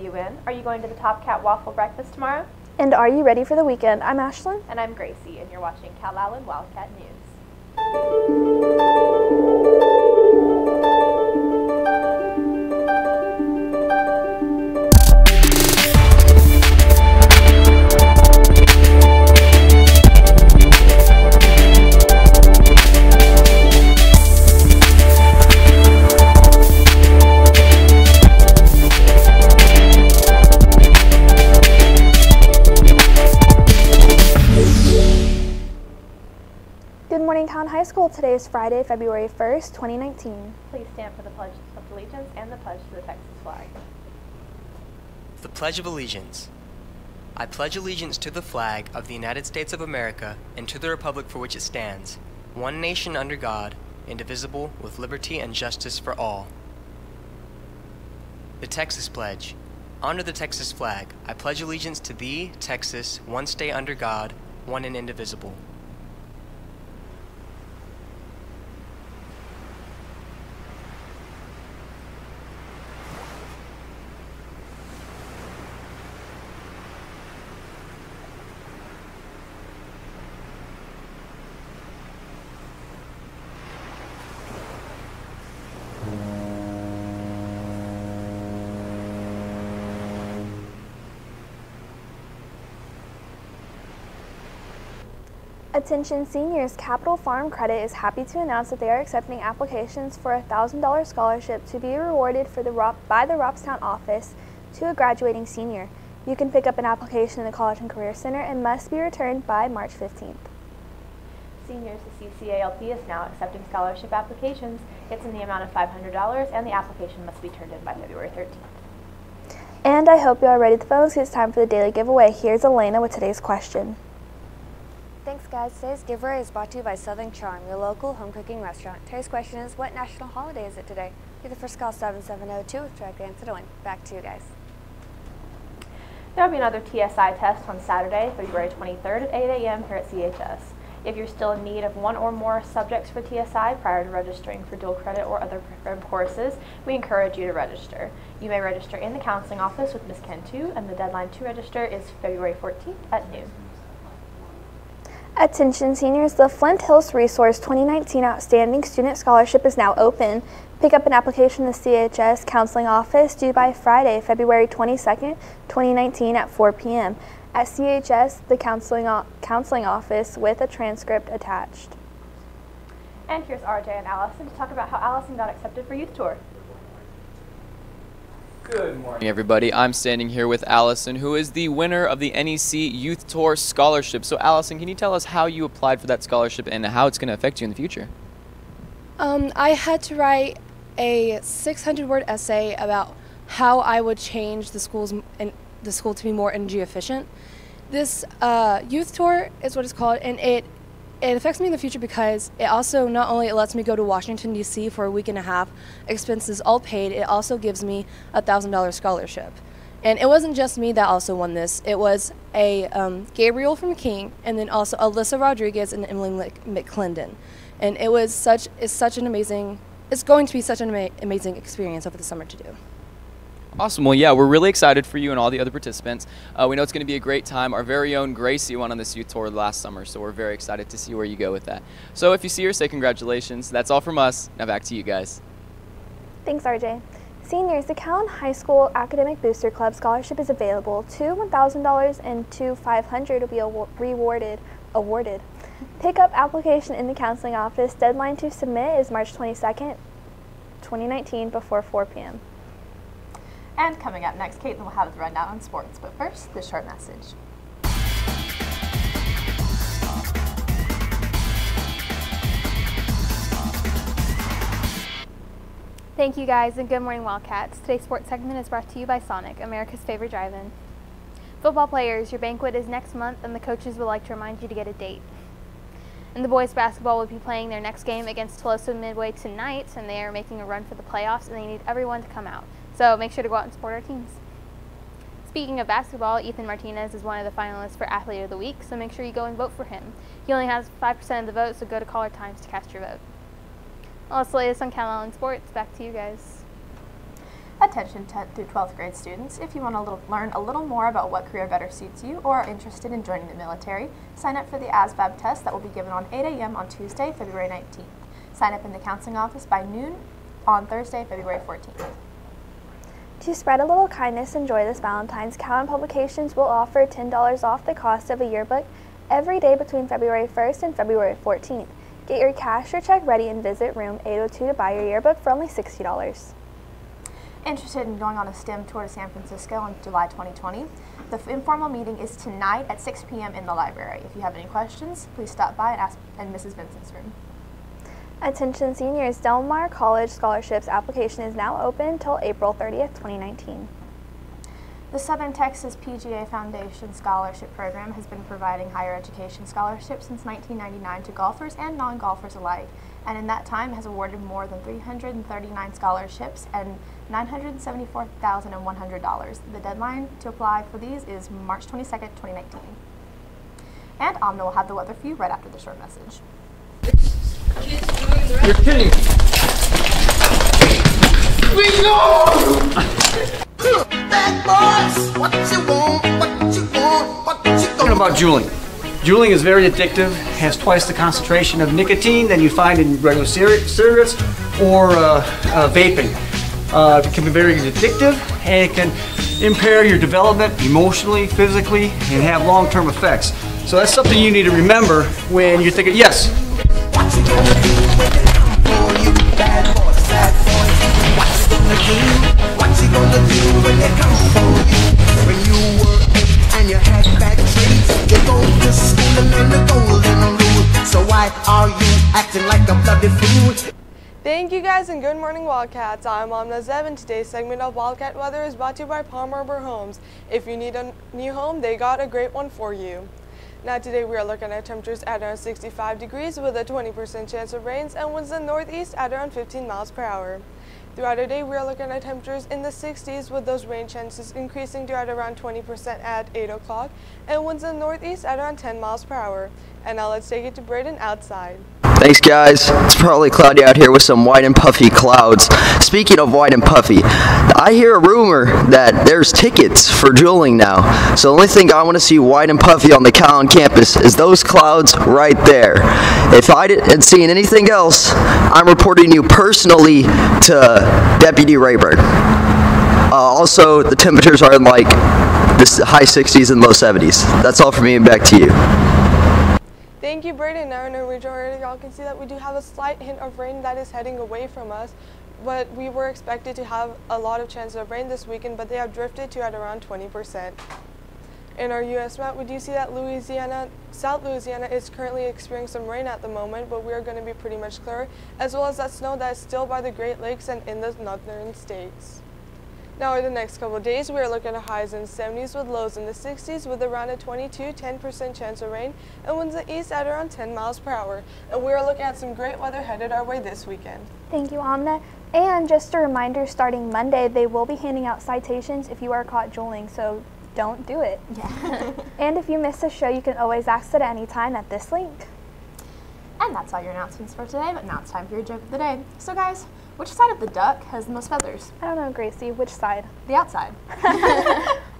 you in? Are you going to the Top Cat Waffle Breakfast tomorrow? And are you ready for the weekend? I'm Ashlyn. And I'm Gracie, and you're watching Calallen Wildcat News. Good morning, Calallen High School. Today is Friday, February 1st, 2019. Please stand for the Pledge of Allegiance and the pledge to the Texas flag. The Pledge of Allegiance. I pledge allegiance to the flag of the United States of America and to the republic for which it stands, one nation under God, indivisible, with liberty and justice for all. The Texas Pledge. Under the Texas flag, I pledge allegiance to thee, Texas, one state under God, one and indivisible. Attention seniors, Capital Farm Credit is happy to announce that they are accepting applications for a $1,000 scholarship to be rewarded by the Robstown office to a graduating senior. You can pick up an application in the College and Career Center and must be returned by March 15th. Seniors, the CCALP is now accepting scholarship applications. It's in the amount of $500, and the application must be turned in by February 13th. And I hope you are ready at the phones because it's time for the daily giveaway. Here's Elena with today's question. Thanks guys. Today's giveaway is brought to you by Southern Charm, your local home cooking restaurant. Today's question is, what national holiday is it today? Be the first call 7702 with direct answer to win. Back to you guys. There will be another TSI test on Saturday, February 23rd at 8 a.m. here at CHS. If you're still in need of one or more subjects for TSI prior to registering for dual credit or other preferred courses, we encourage you to register. You may register in the counseling office with Ms. Cantu, and the deadline to register is February 14th at noon. Attention seniors, the Flint Hills Resource 2019 Outstanding Student Scholarship is now open. Pick up an application in the CHS Counseling Office due by Friday, February 22nd, 2019 at 4 p.m. at CHS, the Counseling Office with a transcript attached. And here's RJ and Allison to talk about how Allison got accepted for Youth Tour. Good morning, everybody. I'm standing here with Allison, who is the winner of the NEC Youth Tour Scholarship. So, Allison, can you tell us how you applied for that scholarship and how it's going to affect you in the future? I had to write a 600-word essay about how I would change the school to be more energy efficient. This youth tour is what it's called, and it affects me in the future because it also not only lets me go to Washington, D.C. for a week and a half, expenses all paid, it also gives me a $1,000 scholarship. And it wasn't just me that also won this. It was a Gabriel from King, and then also Alyssa Rodriguez and Emily McClendon. And it's going to be such an amazing experience over the summer to do. Awesome. Well, yeah, we're really excited for you and all the other participants. We know it's going to be a great time. Our very own Gracie went on this youth tour last summer, so we're very excited to see where you go with that. So if you see her, say congratulations. That's all from us. Now back to you guys. Thanks, RJ. Seniors, the Calallen High School Academic Booster Club Scholarship is available. Two $1,000 and two $500 will be awarded. Pick up application in the counseling office. Deadline to submit is March 22nd, 2019 before 4 p.m. And coming up next, Caitlin will have the rundown on sports. But first, this short message. Thank you guys, and good morning Wildcats. Today's sports segment is brought to you by Sonic, America's favorite drive-in. Football players, your banquet is next month, and the coaches would like to remind you to get a date. And the boys basketball will be playing their next game against Tolosa Midway tonight, and they are making a run for the playoffs, and they need everyone to come out. So make sure to go out and support our teams. Speaking of basketball, Ethan Martinez is one of the finalists for Athlete of the Week, so make sure you go and vote for him. He only has 5% of the vote, so go to Caller Times to cast your vote. Well, that's the latest on Calallen Sports. Back to you guys. Attention 10th through 12th grade students, if you want to learn a little more about what career better suits you or are interested in joining the military, sign up for the ASVAB test that will be given on 8 a.m. on Tuesday, February 19th. Sign up in the counseling office by noon on Thursday, February 14th. To spread a little kindness and joy this Valentine's, Calallen Publications will offer $10 off the cost of a yearbook every day between February 1st and February 14th. Get your cash or check ready and visit room 802 to buy your yearbook for only $60. Interested in going on a STEM tour to San Francisco in July 2020? The informal meeting is tonight at 6 p.m. in the library. If you have any questions, please stop by and ask in Mrs. Vincent's room. Attention seniors, Del Mar College Scholarships application is now open till April 30th, 2019. The Southern Texas PGA Foundation Scholarship Program has been providing higher education scholarships since 1999 to golfers and non-golfers alike, and in that time has awarded more than 339 scholarships and $974,100. The deadline to apply for these is March 22nd, 2019. And Amna will have the weather for you right after the short message. You're kidding. Talking about juuling. Juuling is very addictive, has twice the concentration of nicotine than you find in regular cigarettes or vaping. It can be very addictive, and it can impair your development emotionally, physically, and have long-term effects. So that's something you need to remember when you're thinking, yes. What's he gonna do when they come for you? When you were 8 and you had bad traits, you go to school and learn the golden rule. So why are you acting like a bloody fool? Thank you guys and good morning Wildcats. I'm Amna Zev and today's segment of Wildcat Weather is brought to you by Palm Harbor Homes. If you need a new home, they got a great one for you. Now today we are looking at temperatures at around 65 degrees with a 20% chance of rains and winds in the northeast at around 15 miles per hour. Throughout the day, we are looking at temperatures in the 60s with those rain chances increasing to at around 20% at 8 o'clock and winds in the northeast at around 10 miles per hour. And now let's take it to Braden outside. Thanks guys. It's probably cloudy out here with some white and puffy clouds. Speaking of white and puffy, I hear a rumor that there's tickets for juuling now. So the only thing I want to see white and puffy on the Calallen campus is those clouds right there. If I didn't see anything else, I'm reporting you personally to Deputy Rayburn. Also, the temperatures are in like the high 60s and low 70s. That's all for me and back to you. Thank you, Braden. Now in our regional area, y'all can see that we do have a slight hint of rain that is heading away from us, but we were expected to have a lot of chances of rain this weekend, but they have drifted to at around 20%. In our U.S. map, we do see that South Louisiana is currently experiencing some rain at the moment, but we are going to be pretty much clear, as well as that snow that is still by the Great Lakes and in the northern states. Now in the next couple of days, we are looking at highs in the 70s with lows in the 60s with around a 10% chance of rain and winds in the east at around 10 miles per hour. And we are looking at some great weather headed our way this weekend. Thank you, Amna. And just a reminder, starting Monday, they will be handing out citations if you are caught juuling, so don't do it. Yeah. And if you miss a show, you can always access it at any time at this link. And that's all your announcements for today, but now it's time for your joke of the day. So guys, which side of the duck has the most feathers? I don't know, Gracie, which side? The outside.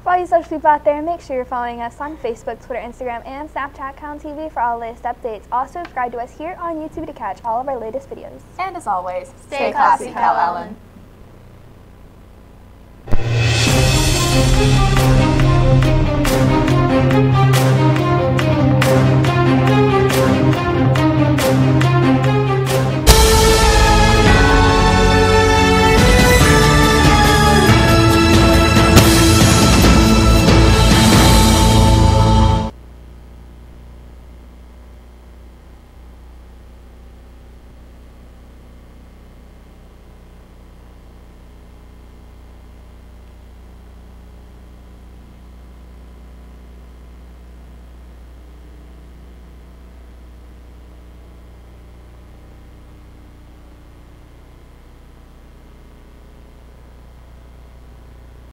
For all you social people out there, make sure you're following us on Facebook, Twitter, Instagram, and Snapchat, Calallen TV for all the latest updates. Also, subscribe to us here on YouTube to catch all of our latest videos. And as always, Stay classy, Calallen. Calallen.